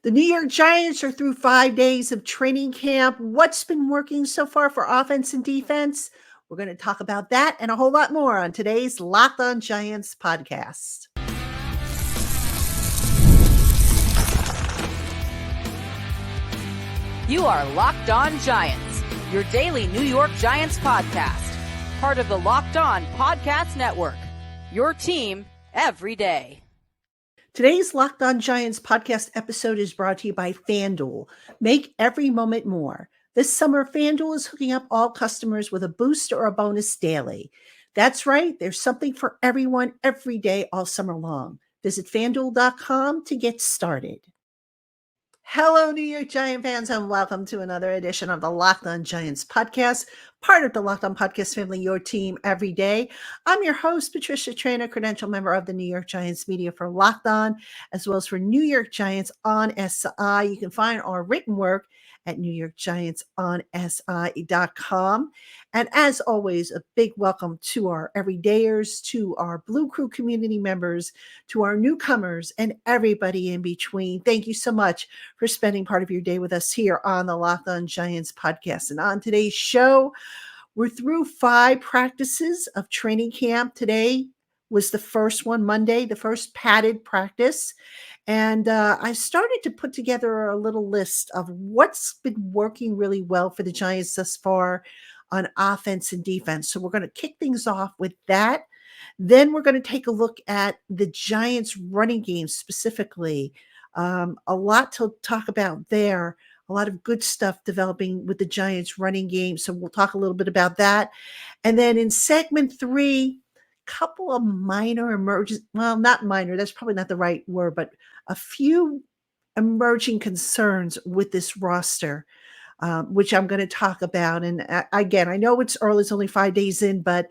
The New York Giants are through 5 days of training camp. What's been working so far for offense and defense? We're going to talk about that and a whole lot more on today's Locked On Giants podcast. You are Locked On Giants, your daily New York Giants podcast. Part of the Locked On Podcast Network, your team every day. Today's Locked On Giants podcast episode is brought to you by FanDuel. Make every moment more. This summer, FanDuel is hooking up all customers with a boost or a bonus daily. That's right, there's something for everyone every day all summer long. Visit FanDuel.com to get started. Hello, New York Giant fans, and welcome to another edition of the Locked On Giants podcast, part of the Locked On Podcast family, your team every day. I'm your host, Patricia Traina, credential member of the New York Giants media for Locked On, as well as for New York Giants on SI. You can find our written work at NewYorkGiantsOnSI.com. And as always, a big welcome to our everydayers, to our Blue Crew community members, to our newcomers, and everybody in between. Thank you so much for spending part of your day with us here on the Locked On Giants podcast. And on today's show, we're through 5 practices of training camp. Today was the first one, Monday, the first padded practice. And I started to put together a little list of what's been working really well for the Giants thus far on offense and defense. So we're going to kick things off with that. Then we're going to take a look at the Giants running game specifically. A lot to talk about there. A lot of good stuff developing with the Giants running game. So we'll talk a little bit about that. And then in segment 3, couple of minor emergent, well, not minor, that's probably not the right word, but a few emerging concerns with this roster, which I'm going to talk about. And again, I know it's early, it's only 5 days in, but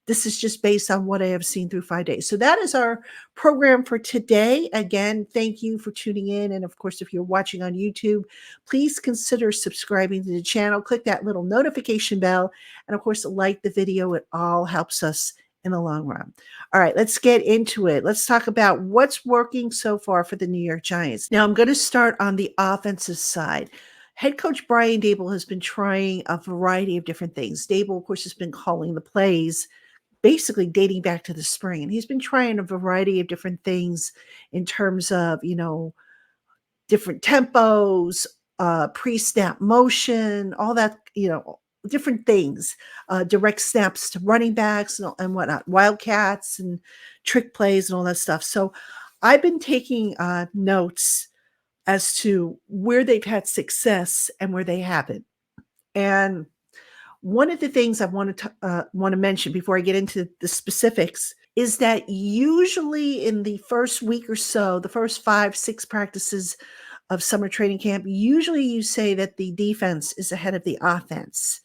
this is just based on what I have seen through 5 days. So that is our program for today. Again, thank you for tuning in. And of course, if you're watching on YouTube, please consider subscribing to the channel. Click that little notification bell. And of course, like the video. It all helps us in the long run. All right, let's get into it. Let's talk about what's working so far for the New York Giants. Now, I'm going to start on the offensive side. Head coach Brian Daboll has been trying a variety of different things. Daboll, of course, has been calling the plays basically dating back to the spring. And he's been trying a variety of different things in terms of, different tempos, pre-snap motion, all that, different things, direct snaps to running backs and whatnot, wildcats and trick plays and all that stuff. So I've been taking notes as to where they've had success and where they haven't. And one of the things I want to mention before I get into the specifics is that usually in the first week or so, the first 5-6 practices of summer training camp, usually you say that the defense is ahead of the offense.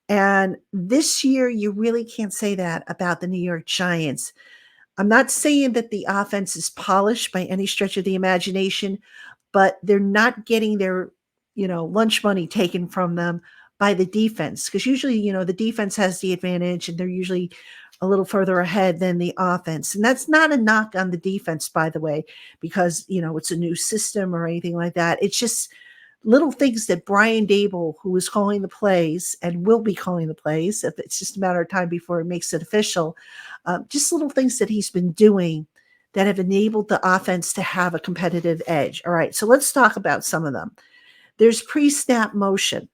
And this year, you really can't say that about the New York Giants. I'm not saying that the offense is polished by any stretch of the imagination, but they're not getting their, lunch money taken from them by the defense. Because usually, the defense has the advantage and they're usually a little further ahead than the offense. And that's not a knock on the defense, by the way, because, it's a new system or anything like that. It's just little things that Brian Daboll, who is calling the plays and will be calling the plays, if it's just a matter of time before he makes it official, just little things that he's been doing that have enabled the offense to have a competitive edge. All right, so let's talk about some of them. There's pre-snap motion.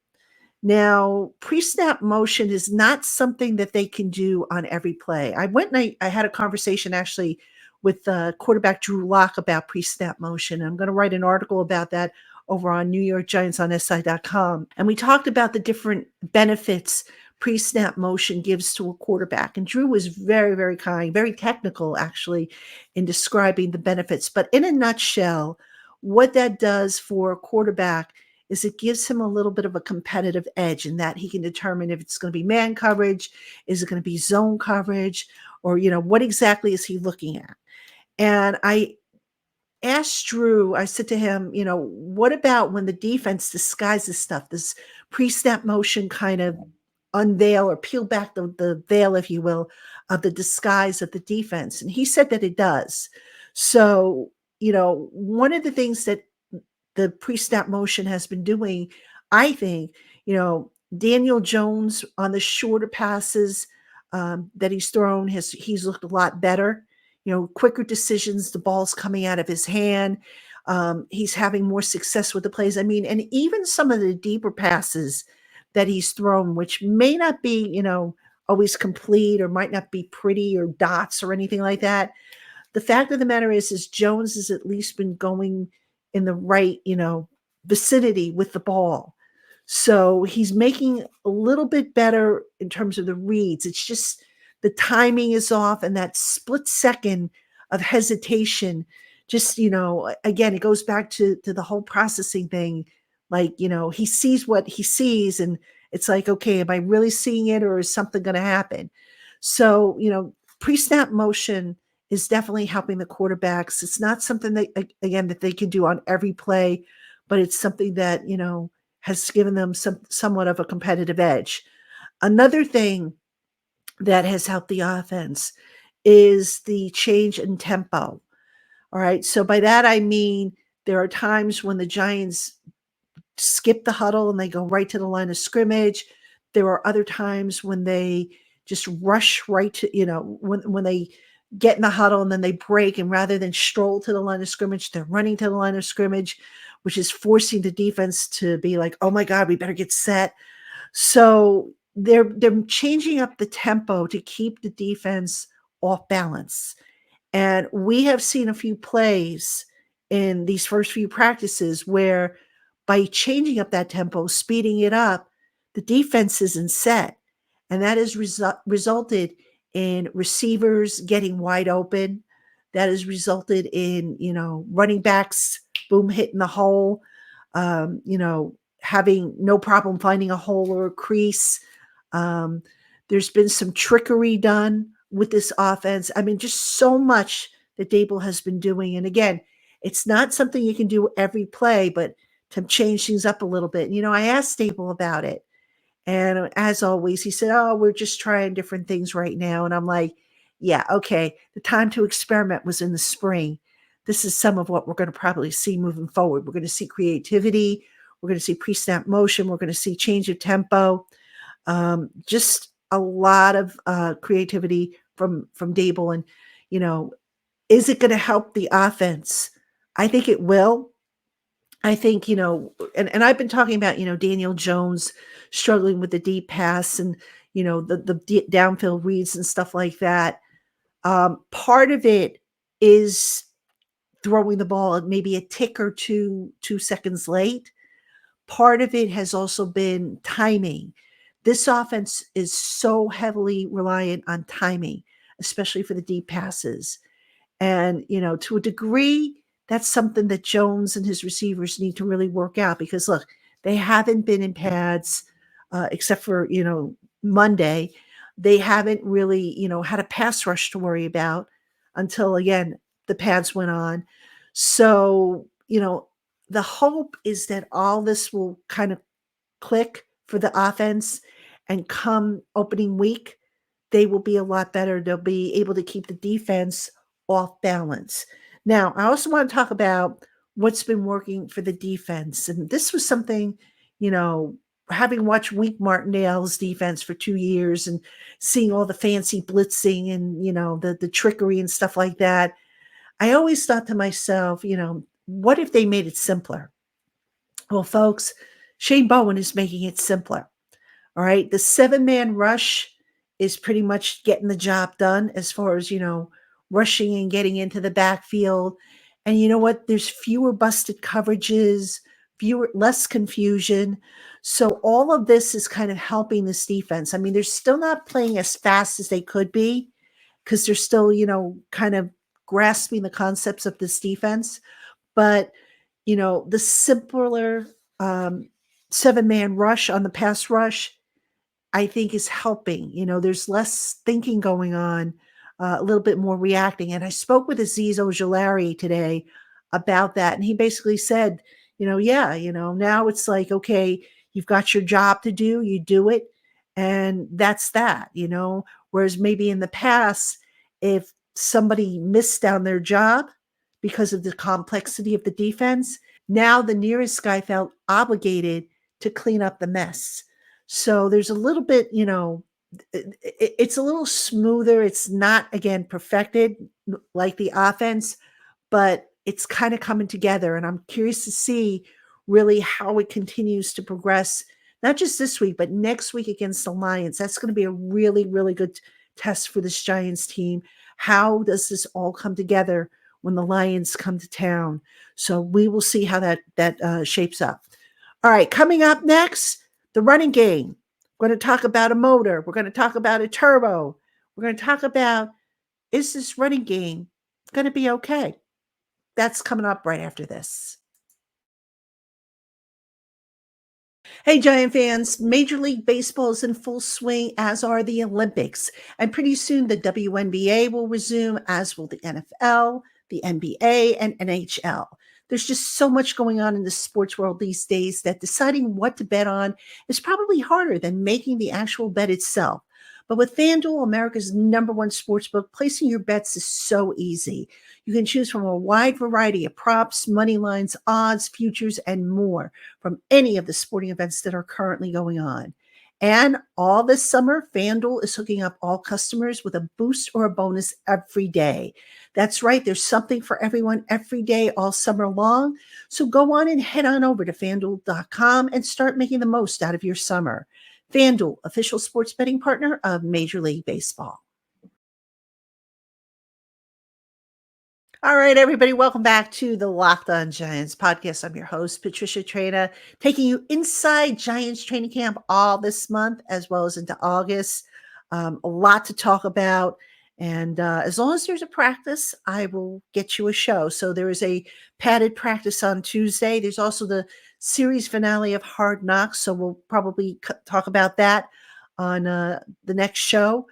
Now, pre-snap motion is not something that they can do on every play. I went and I had a conversation actually with quarterback Drew Lock about pre-snap motion. I'm going to write an article about that over on NewYorkGiantsOnSI.com. And we talked about the different benefits pre-snap motion gives to a quarterback. And Drew was very, very kind, very technical actually in describing the benefits. But in a nutshell, what that does for a quarterback is it gives him a little bit of a competitive edge in that he can determine if it's going to be man coverage, is it going to be zone coverage, or, what exactly is he looking at? And I asked Drew, I said to him, what about when the defense disguises stuff, this pre-snap motion kind of unveil or peel back the veil, if you will, of the disguise of the defense? And he said that it does. So, one of the things that the pre-snap motion has been doing, I think, Daniel Jones on the shorter passes that he's thrown, he's looked a lot better. Quicker decisions, the ball's coming out of his hand. He's having more success with the plays. I mean, and even some of the deeper passes that he's thrown, which may not be, always complete or might not be pretty or dots or anything like that. The fact of the matter is Jones has at least been going in the right, vicinity with the ball. So he's making a little bit better in terms of the reads. It's just the timing is off, and that split second of hesitation. Just, again, it goes back to the whole processing thing. Like, he sees what he sees, and it's like, okay, am I really seeing it, or is something going to happen? So, pre-snap motion is definitely helping the quarterbacks. It's not something that, again, that they can do on every play, but it's something that, has given them somewhat of a competitive edge. Another thing that has helped the offense is the change in tempo. All right. So by that, I mean, there are times when the Giants skip the huddle and they go right to the line of scrimmage. There are other times when they just rush right to, when they get in the huddle and then they break, and rather than stroll to the line of scrimmage, they're running to the line of scrimmage, which is forcing the defense to be like, oh my God, we better get set. So they're changing up the tempo to keep the defense off balance. And we have seen a few plays in these first few practices where by changing up that tempo, speeding it up, the defense isn't set. And that has resulted in receivers getting wide open. That has resulted in, running backs, boom, hitting the hole, having no problem finding a hole or a crease. There's been some trickery done with this offense. I mean, just so much that Dable has been doing. And again, it's not something you can do every play, but to change things up a little bit. I asked Dable about it. And as always, he said, oh, we're just trying different things right now. And I'm like, yeah, okay. The time to experiment was in the spring. This is some of what we're going to probably see moving forward. We're going to see creativity. We're going to see pre-snap motion. We're going to see change of tempo. Just a lot of creativity from Dable. And, is it going to help the offense? I think it will. I think, and I've been talking about, Daniel Jones struggling with the deep pass and, the downfield reads and stuff like that. Part of it is throwing the ball maybe a tick or 2 seconds late. Part of it has also been timing. This offense is so heavily reliant on timing, especially for the deep passes. And, to a degree, that's something that Jones and his receivers need to really work out, because look, they haven't been in pads except for, Monday. They haven't really, had a pass rush to worry about until, again, the pads went on. So, the hope is that all this will kind of click for the offense, and come opening week, they will be a lot better. They'll be able to keep the defense off balance. Now, I also want to talk about what's been working for the defense. And this was something, having watched Wink Martindale's defense for 2 years and seeing all the fancy blitzing and, the trickery and stuff like that, I always thought to myself, what if they made it simpler? Well, folks, Shane Bowen is making it simpler. All right. The 7-man rush is pretty much getting the job done as far as, rushing and getting into the backfield. And you know what? There's fewer busted coverages, less confusion. So all of this is kind of helping this defense. I mean, they're still not playing as fast as they could be, because they're still, kind of grasping the concepts of this defense. But, the simpler 7-man rush on the pass rush, I think, is helping. There's less thinking going on, a little bit more reacting. And I spoke with Azeez Ojulari today about that. And he basically said, yeah, now it's like, okay, you've got your job to do, you do it. And that's that, whereas maybe in the past, if somebody missed down their job because of the complexity of the defense, Now the nearest guy felt obligated to clean up the mess. So there's a little bit, it's a little smoother. It's not, again, perfected like the offense, but it's kind of coming together. And I'm curious to see really how it continues to progress, not just this week, but next week against the Lions. That's going to be a really, really good test for this Giants team. How does this all come together when the Lions come to town? So we will see how that shapes up. All right, coming up next, the running game. We're going to talk about a motor. We're going to talk about a turbo. We're going to talk about, is this running game going to be okay? That's coming up right after this. Hey, Giant fans, Major League Baseball is in full swing, as are the Olympics. And pretty soon the WNBA will resume, as will the NFL, the NBA, and NHL. There's just so much going on in the sports world these days that deciding what to bet on is probably harder than making the actual bet itself. But with FanDuel, America's #1 sportsbook, placing your bets is so easy. You can choose from a wide variety of props, money lines, odds, futures, and more from any of the sporting events that are currently going on. And all this summer, FanDuel is hooking up all customers with a boost or a bonus every day. That's right, there's something for everyone every day, all summer long. So go on and head on over to fanduel.com and start making the most out of your summer. FanDuel, official sports betting partner of Major League Baseball. All right, everybody, welcome back to the Locked On Giants podcast. I'm your host, Patricia Traina, taking you inside Giants training camp all this month, as well as into August. A lot to talk about. And as long as there's a practice, I will get you a show. So there is a padded practice on Tuesday. There's also the series finale of Hard Knocks. So we'll probably talk about that on the next show.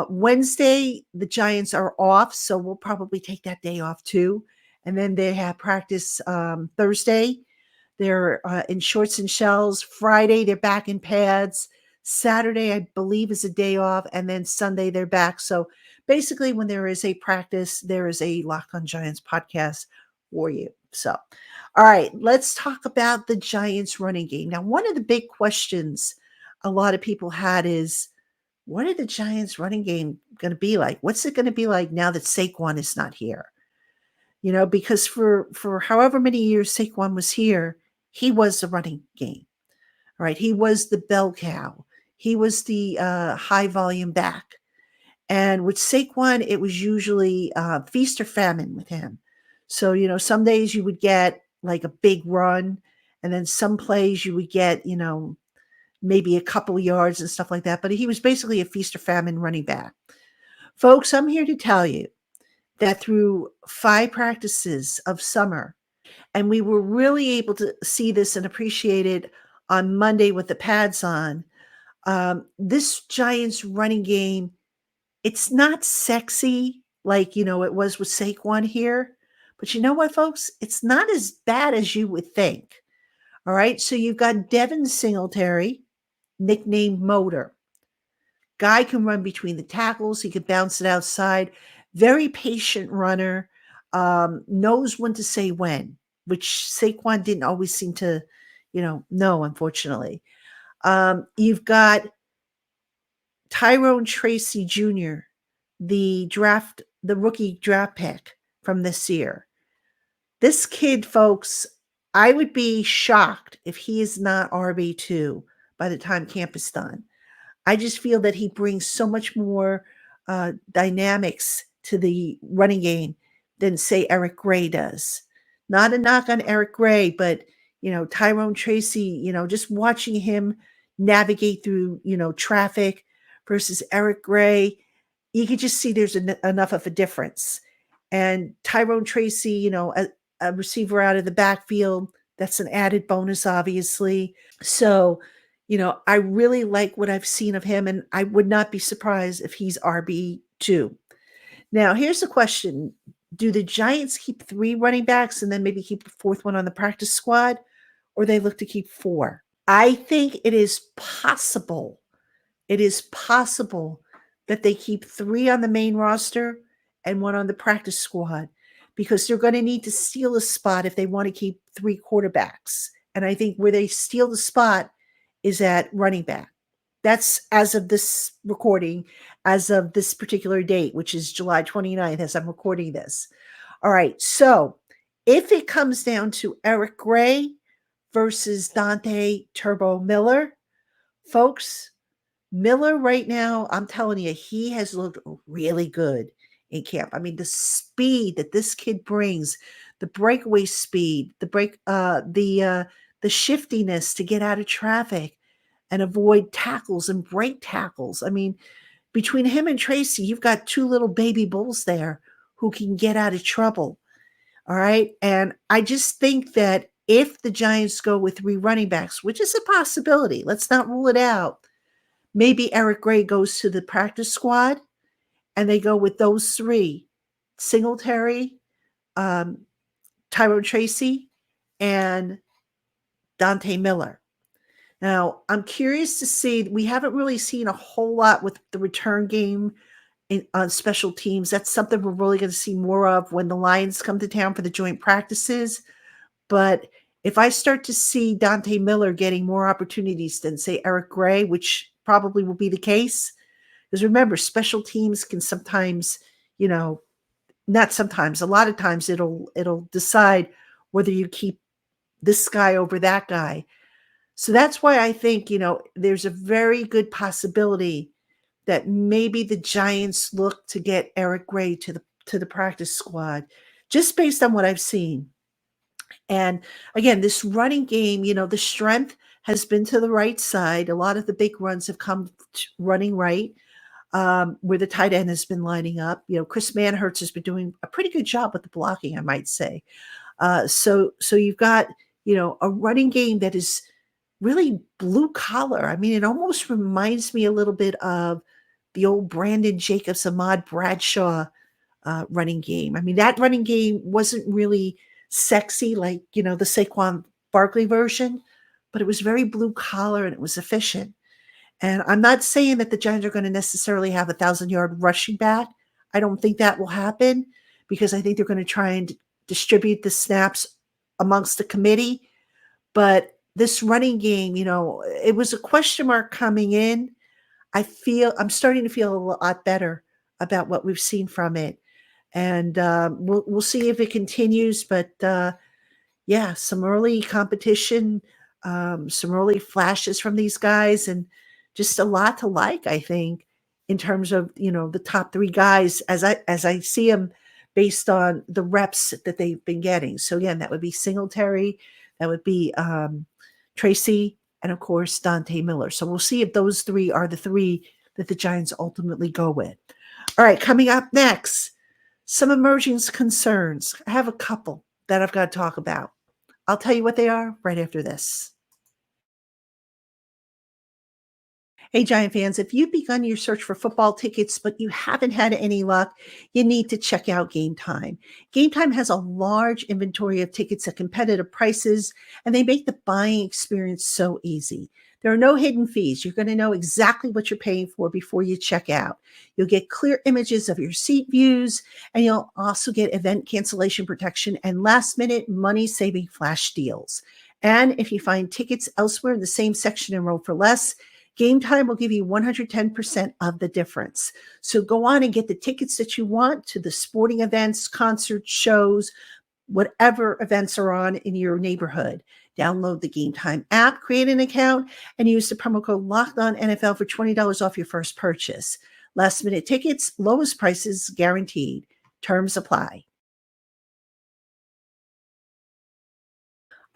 Wednesday, the Giants are off, so we'll probably take that day off too. And then they have practice Thursday. They're in shorts and shells. Friday, they're back in pads. Saturday, I believe, is a day off. And then Sunday, they're back. So basically, when there is a practice, there is a Locked On Giants podcast for you. So, all right, let's talk about the Giants running game. Now, one of the big questions a lot of people had is, what are the Giants running game going to be like? What's it going to be like now that Saquon is not here? Because for however many years Saquon was here, he was the running game, right? He was the bell cow. He was the high volume back. And with Saquon, it was usually feast or famine with him. So, some days you would get like a big run, and then some plays you would get, maybe a couple yards and stuff like that. But he was basically a feast or famine running back. Folks, I'm here to tell you that through 5 practices of summer, and we were really able to see this and appreciate it on Monday with the pads on, this Giants running game, it's not sexy like, it was with Saquon here. But you know what, folks? It's not as bad as you would think. All right. So you've got Devin Singletary, nicknamed Motor. Guy can run between the tackles. He could bounce it outside. Very patient runner. Knows when to say when, which Saquon didn't always seem to, know, unfortunately. You've got Tyrone Tracy Jr., the rookie draft pick from this year. This kid, folks, I would be shocked if he is not RB2 by the time camp is done. I just feel that he brings so much more dynamics to the running game than, say, Eric Gray does. Not a knock on Eric Gray, but, Tyrone Tracy, just watching him navigate through, traffic versus Eric Gray, you can just see there's enough of a difference. And Tyrone Tracy, a receiver out of the backfield, that's an added bonus, obviously. So, I really like what I've seen of him, and I would not be surprised if he's RB2. Now, here's the question. Do the Giants keep 3 running backs and then maybe keep the 4th one on the practice squad, or they look to keep 4? I think it is possible. It is possible that they keep 3 on the main roster and 1 on the practice squad, because they're going to need to steal a spot if they want to keep three quarterbacks. And I think where they steal the spot is at running back. That's as of this recording, as of this particular date, which is July 29th, as I'm recording this. All right. So if it comes down to Eric Gray versus Dante Turbo Miller, folks, Miller right now, I'm telling you, he has looked really good in camp. I mean, the speed that this kid brings, the breakaway speed, the shiftiness to get out of traffic and avoid tackles and break tackles. I mean, between him and Tracy, you've got two little baby bulls there who can get out of trouble. All right. And I just think that if the Giants go with three running backs, which is a possibility, let's not rule it out. Maybe Eric Gray goes to the practice squad and they go with those three: Singletary, Tyrone Tracy, and Dante Miller. Now, I'm curious to see, we haven't really seen a whole lot with the return game on special teams. That's something we're really going to see more of when the Lions come to town for the joint practices. But if I start to see Dante Miller getting more opportunities than, say, Eric Gray, which probably will be the case, because remember, special teams can sometimes, not sometimes, a lot of times it'll decide whether you keep this guy over that guy. So that's why I think, there's a very good possibility that maybe the Giants look to get Eric Gray to the practice squad, just based on what I've seen. And again, this running game, the strength has been to the right side. A lot of the big runs have come running right, where the tight end has been lining up. Chris Manhertz has been doing a pretty good job with the blocking, I might say. So you've got, a running game that is really blue collar. I mean, it almost reminds me a little bit of the old Brandon Jacobs, Ahmad Bradshaw running game. I mean, that running game wasn't really sexy like, the Saquon Barkley version, but it was very blue collar and it was efficient. And I'm not saying that the Giants are going to necessarily have 1,000-yard rushing back. I don't think that will happen, because I think they're going to try and distribute the snaps amongst the committee. But this running game, it was a question mark coming in. I'm starting to feel a lot better about what we've seen from it. And we'll see if it continues. But yeah, some early competition, some early flashes from these guys, and just a lot to like, I think, in terms of, the top three guys as I see them based on the reps that they've been getting. So again, that would be Singletary, that would be Tracy, and of course, Dante Miller. So we'll see if those three are the three that the Giants ultimately go with. All right, coming up next, some emerging concerns. I have a couple that I've got to talk about. I'll tell you what they are right after this. Hey, Giant fans, if you've begun your search for football tickets, but you haven't had any luck, you need to check out GameTime. GameTime has a large inventory of tickets at competitive prices, and they make the buying experience so easy. There are no hidden fees. You're going to know exactly what you're paying for before you check out. You'll get clear images of your seat views, and you'll also get event cancellation protection and last-minute money-saving flash deals. And if you find tickets elsewhere in the same section and row for less, GameTime will give you 110% of the difference. So go on and get the tickets that you want to the sporting events, concerts, shows, whatever events are on in your neighborhood. Download the GameTime app, create an account, and use the promo code LOCKEDONNFL for $20 off your first purchase. Last minute tickets, lowest prices guaranteed. Terms apply.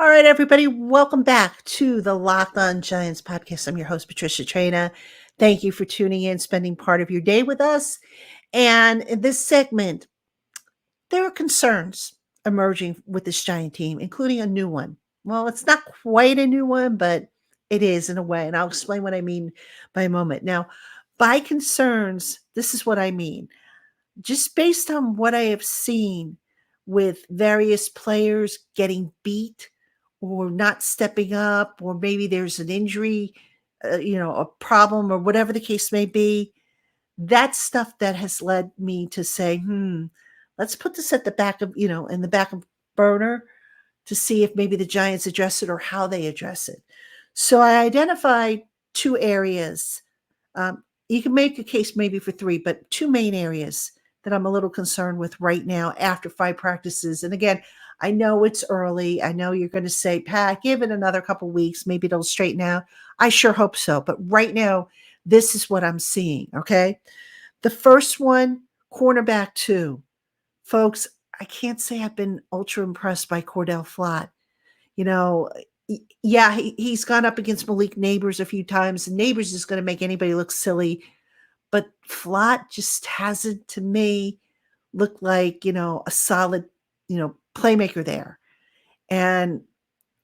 All right, everybody, welcome back to the Locked On Giants podcast. I'm your host, Patricia Traina. Thank you for tuning in, spending part of your day with us. And in this segment, there are concerns emerging with this Giant team, including a new one. Well, it's not quite a new one, but it is in a way. And I'll explain what I mean by a moment. Now, by concerns, this is what I mean. Just based on what I have seen with various players getting beat or not stepping up, or maybe there's an injury, a problem, or whatever the case may be, that's stuff that has led me to say, let's put this at the back of, in the back of burner to see if maybe the Giants address it or how they address it. So I identified two areas. You can make a case maybe for three, but two main areas that I'm a little concerned with right now after 5 practices. And again, I know it's early. I know you're going to say, Pat, give it another couple weeks. Maybe it'll straighten out. I sure hope so. But right now, this is what I'm seeing. Okay. The first one, cornerback 2. Folks, I can't say I've been ultra impressed by Cordell Flott. You know, yeah, he's gone up against Malik Neighbors a few times, and Neighbors is going to make anybody look silly. But Flott just hasn't, to me, looked like, a solid, playmaker there. And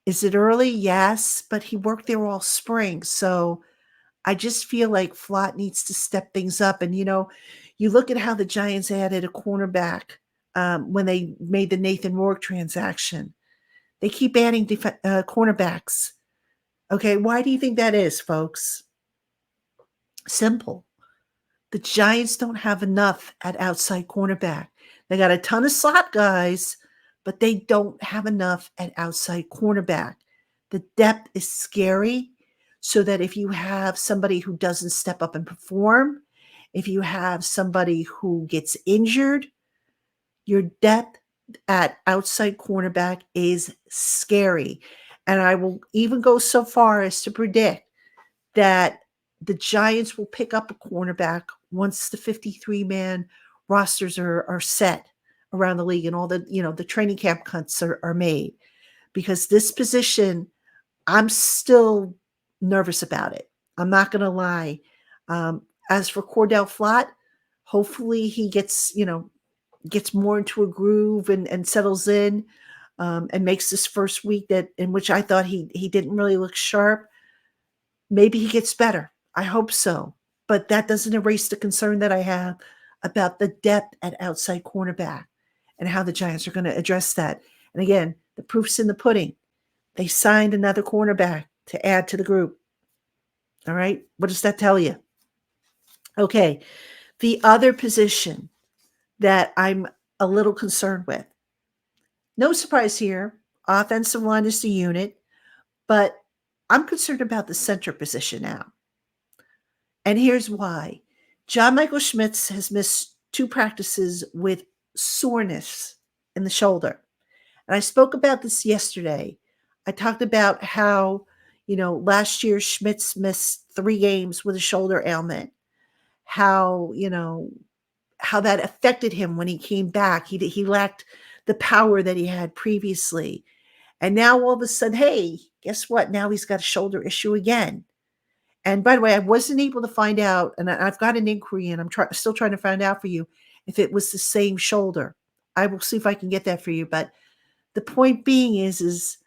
is it early? Yes, but he worked there all spring. So I just feel like Flott needs to step things up. And, you look at how the Giants added a cornerback when they made the Nathan Rourke transaction. They keep adding cornerbacks. Okay, why do you think that is, folks? Simple. The Giants don't have enough at outside cornerback. They got a ton of slot guys, but they don't have enough at outside cornerback. The depth is scary, so that if you have somebody who doesn't step up and perform, if you have somebody who gets injured, your depth at outside cornerback is scary. And I will even go so far as to predict that the Giants will pick up a cornerback once the 53-man rosters are set around the league and all the training camp cuts are made. Because this position, I'm still nervous about it. I'm not going to lie. As for Cordell Flott, hopefully he gets more into a groove and settles in and makes this first week in which I thought he didn't really look sharp. Maybe he gets better. I hope so. But that doesn't erase the concern that I have about the depth at outside cornerback and how the Giants are going to address that. And again, the proof's in the pudding. They signed another cornerback to add to the group. All right. What does that tell you? Okay. The other position that I'm a little concerned with. No surprise here. Offensive line is the unit, but I'm concerned about the center position now. And here's why. John Michael Schmitz has missed 2 practices with soreness in the shoulder. And I spoke about this yesterday. I talked about how, last year Schmitz missed 3 games with a shoulder ailment. How that affected him when he came back. He lacked the power that he had previously. And now all of a sudden, hey, guess what? Now he's got a shoulder issue again. And by the way, I wasn't able to find out, and I've got an inquiry, and I'm still trying to find out for you if it was the same shoulder. I will see if I can get that for you. But the point being is,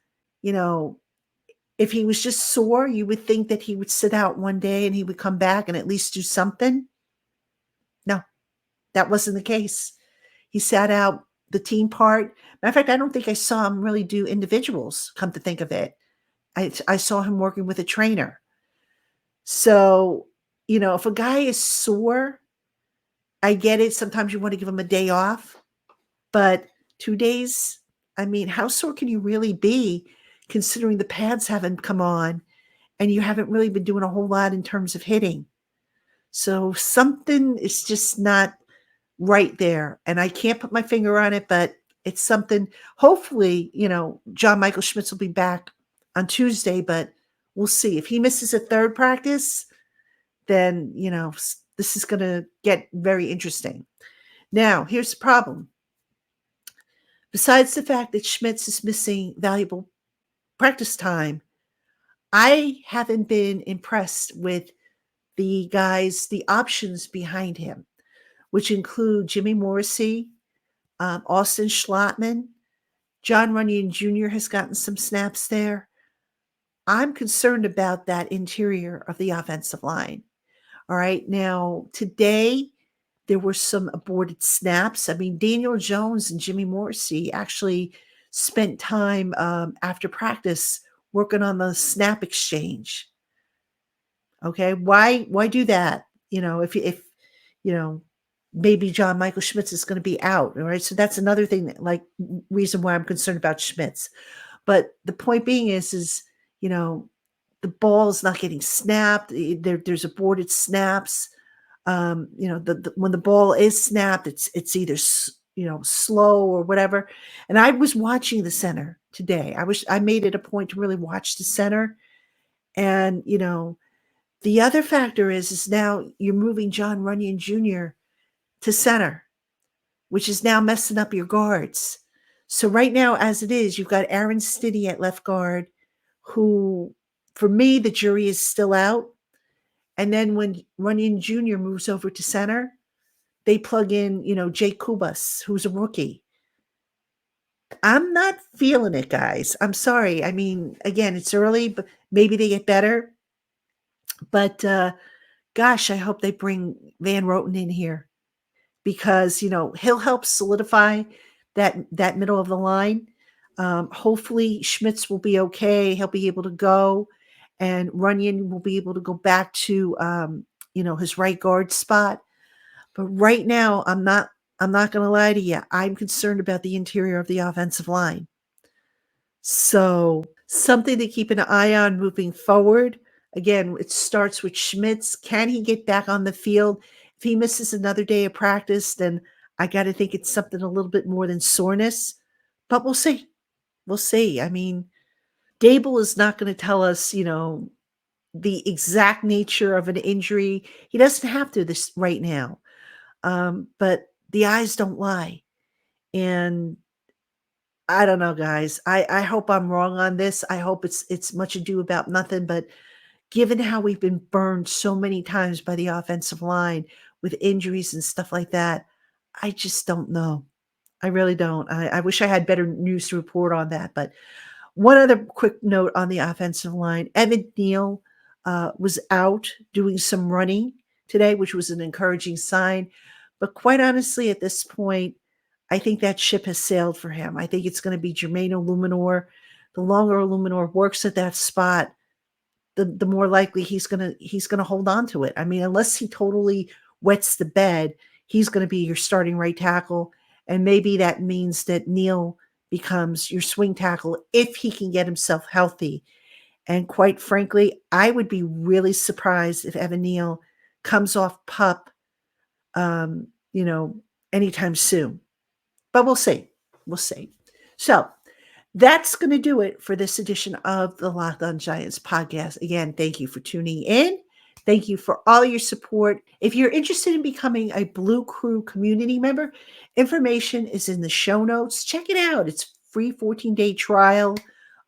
if he was just sore, you would think that he would sit out one day and he would come back and at least do something. No, that wasn't the case. He sat out the team part. Matter of fact, I don't think I saw him really do individuals, come to think of it. I saw him working with a trainer. So, if a guy is sore, I get it. Sometimes you want to give him a day off, but 2 days, I mean, how sore can you really be considering the pads haven't come on and you haven't really been doing a whole lot in terms of hitting? So something is just not right there. And I can't put my finger on it, but it's something. Hopefully, John Michael Schmitz will be back on Tuesday, but we'll see. If he misses a 3rd practice, then, this is going to get very interesting. Now, here's the problem. Besides the fact that Schmitz is missing valuable practice time, I haven't been impressed with the options behind him, which include Jimmy Morrissey, Austin Schlottman. John Runyon Jr. has gotten some snaps there. I'm concerned about that interior of the offensive line. All right. Now, today, there were some aborted snaps. I mean, Daniel Jones and Jimmy Morrissey actually spent time after practice working on the snap exchange. Okay. Why do that? If maybe John Michael Schmitz is going to be out. All right. So that's another thing that, like, reason why I'm concerned about Schmitz. But the point being is, you know, the ball is not getting snapped. There's aborted snaps. You know, when the ball is snapped, it's either slow or whatever. And I was watching the center today. I made it a point to really watch the center. And the other factor is now you're moving John Runyon Jr. to center, which is now messing up your guards. So right now, as it is, you've got Aaron Stinney at left guard, who, for me, the jury is still out. And then when Runyon Jr. moves over to center, they plug in, Jake Kubas, who's a rookie. I'm not feeling it, guys. I'm sorry. I mean, again, it's early, but maybe they get better. But gosh, I hope they bring Van Roten in here because he'll help solidify that middle of the line. Hopefully, Schmitz will be okay. He'll be able to go, and Runyon will be able to go back to his right guard spot. But right now, I'm not going to lie to you. I'm concerned about the interior of the offensive line. So something to keep an eye on moving forward. Again, it starts with Schmitz. Can he get back on the field? If he misses another day of practice, then I got to think it's something a little bit more than soreness. But we'll see. We'll see. I mean, Dable is not going to tell us, the exact nature of an injury. He doesn't have to this right now. But the eyes don't lie. And I don't know, guys. I hope I'm wrong on this. I hope it's much ado about nothing. But given how we've been burned so many times by the offensive line with injuries and stuff like that, I just don't know. I really don't. I wish I had better news to report on that. But one other quick note on the offensive line. Evan Neal was out doing some running today, which was an encouraging sign. But quite honestly, at this point, I think that ship has sailed for him. I think it's going to be Jermaine Illuminor. The longer Illuminor works at that spot, the more likely he's gonna hold on to it. I mean, unless he totally wets the bed, he's going to be your starting right tackle. And maybe that means that Neal becomes your swing tackle if he can get himself healthy. And quite frankly, I would be really surprised if Evan Neal comes off PUP, anytime soon. But we'll see. We'll see. So that's going to do it for this edition of the Locked On Giants podcast. Again, thank you for tuning in. Thank you for all your support. If you're interested in becoming a Blue Crew community member, information is in the show notes. Check it out. It's free 14-day trial.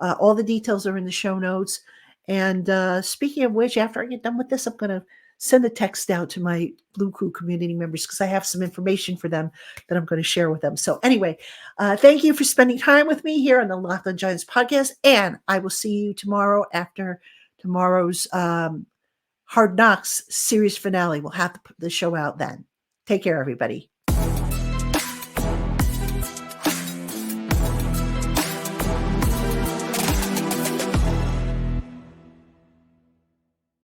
All the details are in the show notes. And speaking of which, after I get done with this, I'm going to send a text out to my Blue Crew community members because I have some information for them that I'm going to share with them. So anyway, thank you for spending time with me here on the Locked On Giants podcast. And I will see you tomorrow after tomorrow's Hard Knocks series finale. We'll have to put the show out then. Take care, everybody.